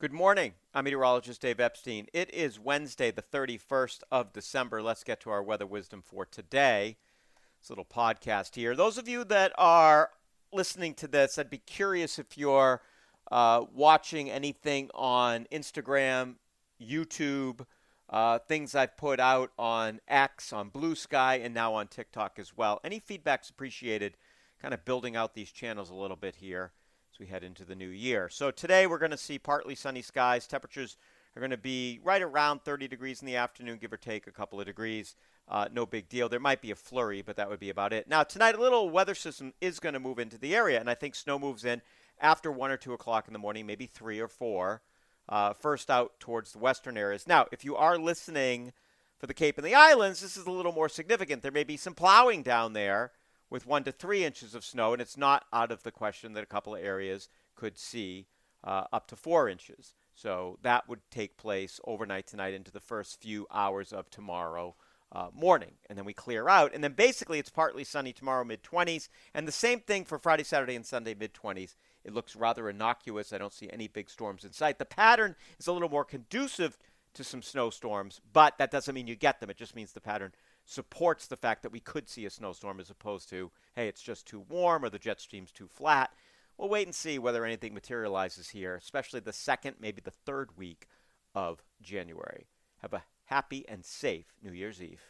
Good morning. I'm meteorologist Dave Epstein. It is Wednesday, the 31st of December. Let's get to our weather wisdom for today. This little podcast here. Those of you that are listening to this, I'd be curious if you're watching anything on Instagram, YouTube, things I've put out on X, on Blue Sky, and now on TikTok as well. Any feedback's appreciated, kind of building out these channels a little bit here as we head into the new year. So today we're going to see partly sunny skies. Temperatures are going to be right around 30 degrees in the afternoon, give or take a couple of degrees. No big deal. There might be a flurry, but that would be about it. Now, tonight, a little weather system is going to move into the area, and I think snow moves in after 1 or 2 o'clock in the morning, maybe 3 or 4, first out towards the western areas. Now, if you are listening for the Cape and the Islands, this is a little more significant. There may be some plowing down there with 1 to 3 inches of snow, and it's not out of the question that a couple of areas could see up to 4 inches. So that would take place overnight tonight into the first few hours of tomorrow morning. And then we clear out. And then basically it's partly sunny tomorrow, mid-20s. And the same thing for Friday, Saturday, and Sunday, mid-20s. It looks rather innocuous. I don't see any big storms in sight. The pattern is a little more conducive to some snowstorms, but that doesn't mean you get them. It just means the pattern supports the fact that we could see a snowstorm as opposed to, hey, it's just too warm or the jet stream's too flat. We'll wait and see whether anything materializes here, especially the second, maybe the third week of January. Have a happy and safe New Year's Eve.